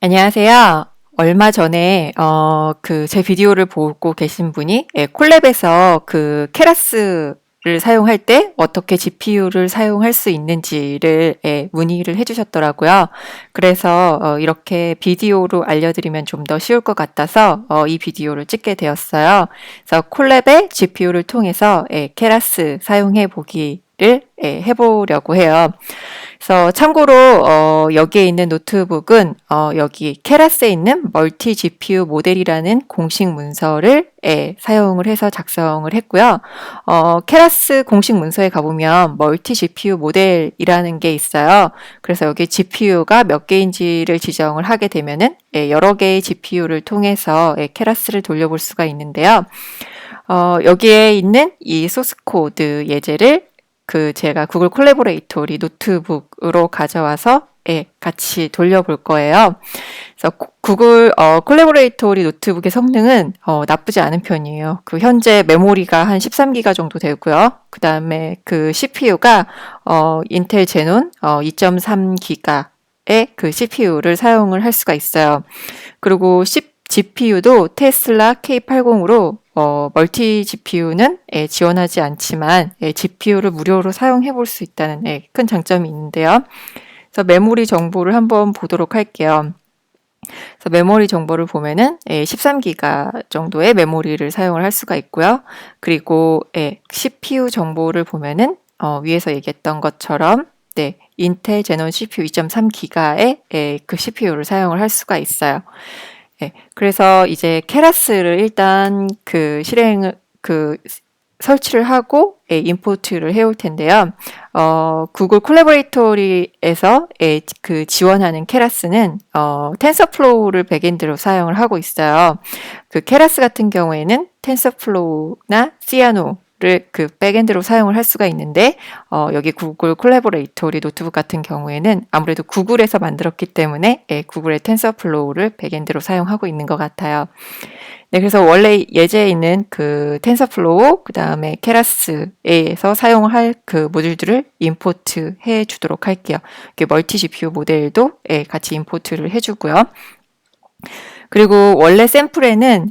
안녕하세요. 얼마 전에 제 비디오를 보고 계신 분이 콜랩에서 그 케라스를 사용할 때 어떻게 GPU를 사용할 수 있는지를 문의를 해주셨더라고요. 그래서 이렇게 비디오로 알려드리면 좀 더 쉬울 것 같아서 이 비디오를 찍게 되었어요. 그래서 콜랩의 GPU를 통해서 케라스 사용해 보기를 해보려고 해요. 그래서 참고로 여기에 있는 노트북은 여기 케라스에 있는 멀티 GPU 모델이라는 공식 문서를 사용을 해서 작성을 했고요. 케라스 공식 문서에 가보면 멀티 GPU 모델이라는 게 있어요. 그래서 여기 GPU가 몇 개인지를 지정을 하게 되면은 여러 개의 GPU를 통해서 케라스를 돌려볼 수가 있는데요. 여기에 있는 이 소스 코드 예제를 제가 구글 콜라보레이토리 노트북으로 가져와서 같이 돌려볼 거예요. 그래서 구글 콜라보레이토리 노트북의 성능은 나쁘지 않은 편이에요. 현재 메모리가 한 13기가 정도 되고요. 그 다음에 CPU가 인텔 제논 2.3기가의 CPU를 사용을 할 수가 있어요. 그리고 GPU도 테슬라 K80으로 멀티 GPU는 지원하지 않지만 GPU를 무료로 사용해 볼 수 있다는 큰 장점이 있는데요. 그래서 메모리 정보를 한번 보도록 할게요. 그래서 메모리 정보를 보면은 13기가 정도의 메모리를 사용을 할 수가 있고요. 그리고 CPU 정보를 보면은 위에서 얘기했던 것처럼 인텔 제논 CPU 2.3기가의 CPU를 사용을 할 수가 있어요. 그래서 이제 케라스를 일단 설치를 하고 임포트를 해올 텐데요. 구글 콜라보레이토리에서 지원하는 케라스는 텐서플로우를 백엔드로 사용을 하고 있어요. 케라스 같은 경우에는 텐서플로우나 시아노 를 백엔드로 사용을 할 수가 있는데 여기 구글 콜라보레이토리 노트북 같은 경우에는 아무래도 구글에서 만들었기 때문에 구글의 텐서플로우를 백엔드로 사용하고 있는 것 같아요. 네, 그래서 원래 예제에 있는 텐서플로우, 그 다음에 케라스에서 사용할 모듈들을 임포트 해 주도록 할게요. 멀티 GPU 모델도 같이 임포트를 해주고요. 그리고 원래 샘플에는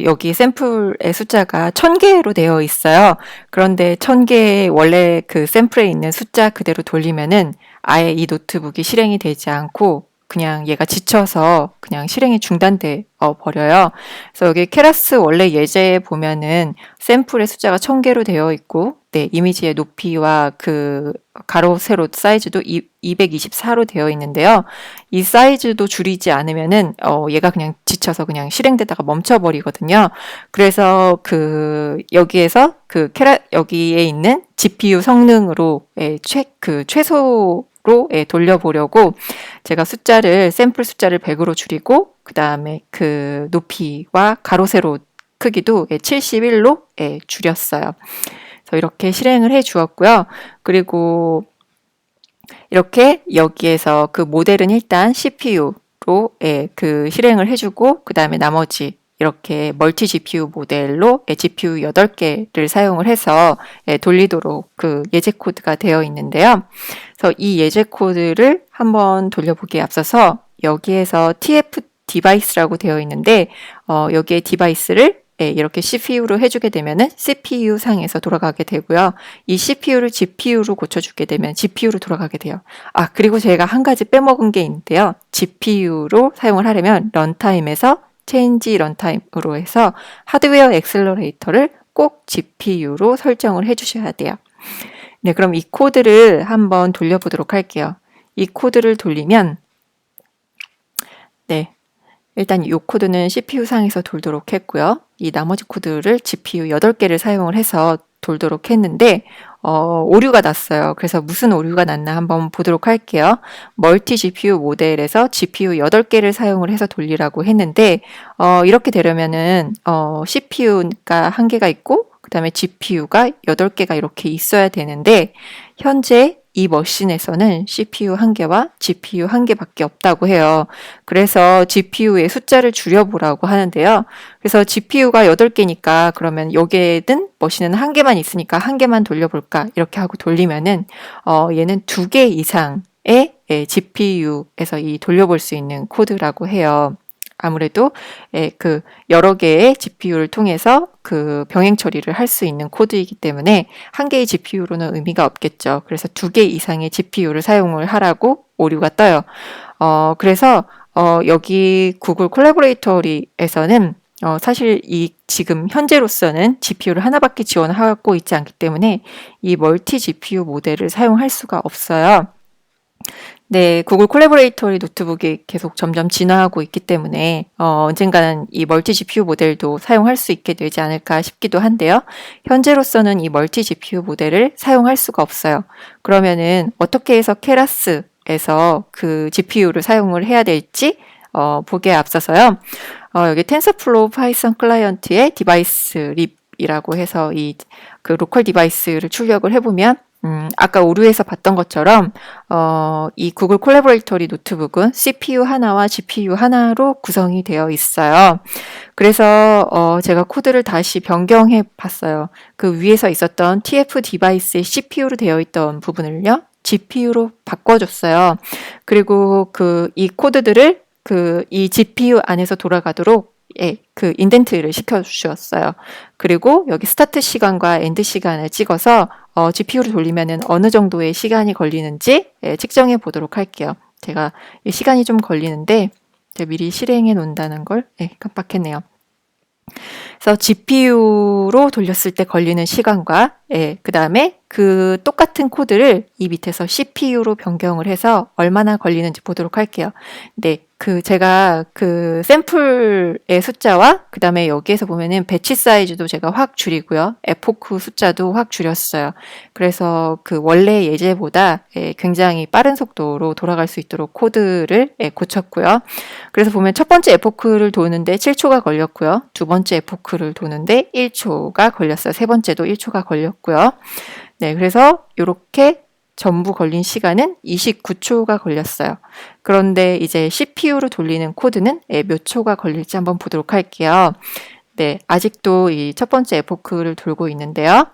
여기 샘플의 숫자가 1000개로 되어 있어요. 그런데 1000개의 원래 샘플에 있는 숫자 그대로 돌리면은 아예 이 노트북이 실행이 되지 않고 그냥 얘가 지쳐서 그냥 실행이 중단돼 버려요. 그래서 여기 케라스 원래 예제에 보면은 샘플의 숫자가 1000개로 되어 있고 이미지의 높이와 가로 세로 사이즈도 224로 되어 있는데요. 이 사이즈도 줄이지 않으면은 얘가 그냥 지쳐서 그냥 실행되다가 멈춰버리거든요. 그래서 여기에서 여기에 있는 GPU 성능으로 최소로 돌려보려고 제가 샘플 숫자를 100으로 줄이고 그 다음에 높이와 가로 세로 크기도 71로 줄였어요. 그래서 이렇게 실행을 해 주었고요. 그리고 이렇게 여기에서 모델은 일단 CPU로 실행을 해주고 그 다음에 나머지 이렇게 멀티 GPU 모델로 GPU 8개를 사용을 해서 돌리도록 예제 코드가 되어 있는데요. 그래서 이 예제 코드를 한번 돌려보기에 앞서서 여기에서 TF 디바이스라고 되어 있는데 여기에 디바이스를 이렇게 CPU로 해주게 되면은 CPU 상에서 돌아가게 되고요. 이 CPU를 GPU로 고쳐주게 되면 GPU로 돌아가게 돼요. 그리고 제가 한 가지 빼먹은 게 있는데요. GPU로 사용을 하려면 런타임에서 체인지 런타임으로 해서 하드웨어 엑셀러레이터를 꼭 GPU로 설정을 해주셔야 돼요. 네, 그럼 이 코드를 한번 돌려보도록 할게요. 이 코드를 돌리면 일단 이 코드는 CPU 상에서 돌도록 했고요. 이 나머지 코드를 GPU 8개를 사용을 해서 돌도록 했는데 오류가 났어요. 그래서 무슨 오류가 났나 한번 보도록 할게요. 멀티 GPU 모델에서 GPU 8개를 사용을 해서 돌리라고 했는데 이렇게 되려면은 CPU가 1개가 있고 그 다음에 GPU가 8개가 이렇게 있어야 되는데 현재 이 머신에서는 CPU 1개와 GPU 1개밖에 없다고 해요. 그래서 GPU의 숫자를 줄여보라고 하는데요. 그래서 GPU가 8개니까 그러면 여기에는 머신은 1개만 있으니까 1개만 돌려볼까 이렇게 하고 돌리면은 얘는 2개 이상의 GPU에서 이 돌려볼 수 있는 코드라고 해요. 아무래도 그 여러 개의 GPU를 통해서 그 병행 처리를 할 수 있는 코드이기 때문에 한 개의 GPU로는 의미가 없겠죠. 그래서 2개 이상의 GPU를 사용을 하라고 오류가 떠요. 그래서 여기 구글 콜라보레이터리에서는 사실 이 지금 현재로서는 GPU를 하나밖에 지원하고 있지 않기 때문에 이 멀티 GPU 모델을 사용할 수가 없어요. 네, 구글 콜라보레이터리 노트북이 계속 점점 진화하고 있기 때문에 언젠가는 이 멀티 GPU 모델도 사용할 수 있게 되지 않을까 싶기도 한데요. 현재로서는 이 멀티 GPU 모델을 사용할 수가 없어요. 그러면은 어떻게 해서 케라스에서 그 GPU를 사용을 해야 될지 보기에 앞서서요. 여기 텐서플로우 파이썬 클라이언트의 디바이스 립이라고 해서 이 그 로컬 디바이스를 출력을 해보면 아까 오류에서 봤던 것처럼 이 구글 콜라보레이터리 노트북은 CPU 하나와 GPU 하나로 구성이 되어 있어요. 그래서 제가 코드를 다시 변경해 봤어요. 그 위에서 있었던 TF 디바이스의 CPU로 되어 있던 부분을요, GPU로 바꿔줬어요. 그리고 이 코드들을 이 GPU 안에서 돌아가도록 그 인덴트를 시켜주셨어요. 그리고 여기 스타트 시간과 엔드 시간을 찍어서 GPU를 돌리면은 어느 정도의 시간이 걸리는지 측정해 보도록 할게요. 제가 시간이 좀 걸리는데 제가 미리 실행해 놓는다는 걸 깜빡했네요. 그래서 GPU로 돌렸을 때 걸리는 시간과 그 다음에 그 똑같은 코드를 이 밑에서 CPU로 변경을 해서 얼마나 걸리는지 보도록 할게요. 네, 제가 그 샘플의 숫자와 그 다음에 여기에서 보면은 배치 사이즈도 제가 확 줄이고요. 에포크 숫자도 확 줄였어요. 그래서 그 원래 예제보다 굉장히 빠른 속도로 돌아갈 수 있도록 코드를 고쳤고요. 그래서 보면 첫 번째 에포크를 도는데 7초가 걸렸고요. 두 번째 에포크를 도는데 1초가 걸렸어요. 세 번째도 1초가 걸렸고요. 네, 그래서 이렇게 전부 걸린 시간은 29초가 걸렸어요. 그런데 이제 CPU로 돌리는 코드는 몇 초가 걸릴지 한번 보도록 할게요. 네, 아직도 이 첫 번째 에포크를 돌고 있는데요.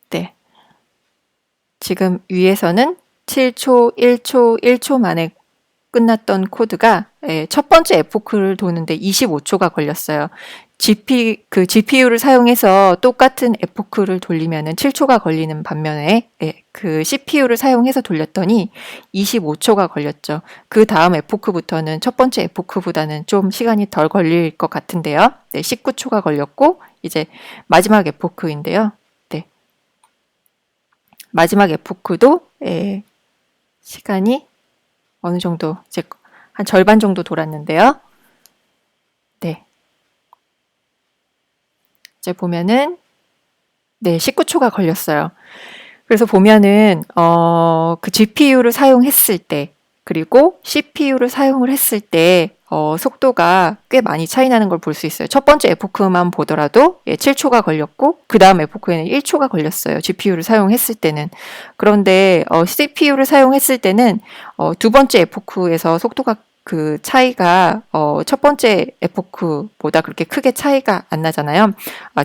네, 지금 위에서는 7초, 1초, 1초 만에 끝났던 코드가 첫 번째 에포크를 도는데 25초가 걸렸어요. GPU를 사용해서 똑같은 에포크를 돌리면은 7초가 걸리는 반면에 그 CPU를 사용해서 돌렸더니 25초가 걸렸죠. 그 다음 에포크부터는 첫 번째 에포크보다는 좀 시간이 덜 걸릴 것 같은데요. 네, 19초가 걸렸고 이제 마지막 에포크인데요. 네, 마지막 에포크도 시간이 어느 정도 이제 한 절반 정도 돌았는데요. 네. 이제 보면은 19초가 걸렸어요. 그래서 보면은 그 GPU를 사용했을 때 그리고 CPU를 사용을 했을 때 속도가 꽤 많이 차이 나는 걸 볼 수 있어요. 첫 번째 에포크만 보더라도 7초가 걸렸고 그 다음 에포크에는 1초가 걸렸어요. GPU를 사용했을 때는. 그런데 CPU를 사용했을 때는 두 번째 에포크에서 속도가 그 차이가 첫 번째 에포크보다 그렇게 크게 차이가 안 나잖아요.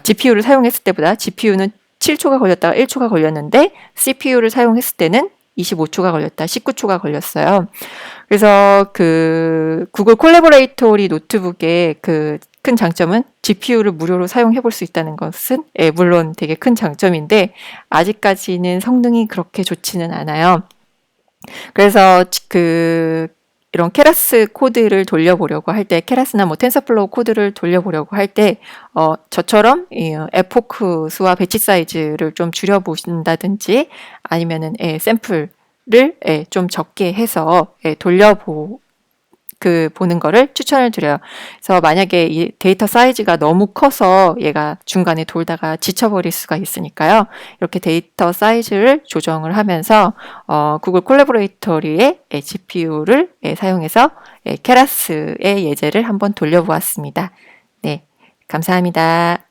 GPU를 사용했을 때보다 GPU는 7초가 걸렸다가 1초가 걸렸는데 CPU를 사용했을 때는 25초가 걸렸다, 19초가 걸렸어요. 그래서 그 구글 콜라보레이터리 노트북의 그 큰 장점은 GPU를 무료로 사용해 볼 수 있다는 것은 물론 되게 큰 장점인데 아직까지는 성능이 그렇게 좋지는 않아요. 그래서 이런 케라스 코드를 돌려보려고 할 때, 케라스나 뭐 텐서플로우 코드를 돌려보려고 할 때, 저처럼 에포크 수와 배치 사이즈를 좀 줄여보신다든지, 아니면은 샘플을 좀 적게 해서 보는 거를 추천을 드려요. 그래서 만약에 이 데이터 사이즈가 너무 커서 얘가 중간에 돌다가 지쳐버릴 수가 있으니까요. 이렇게 데이터 사이즈를 조정을 하면서 구글 콜라보레이터리의 GPU를 사용해서 케라스의 예제를 한번 돌려보았습니다. 네, 감사합니다.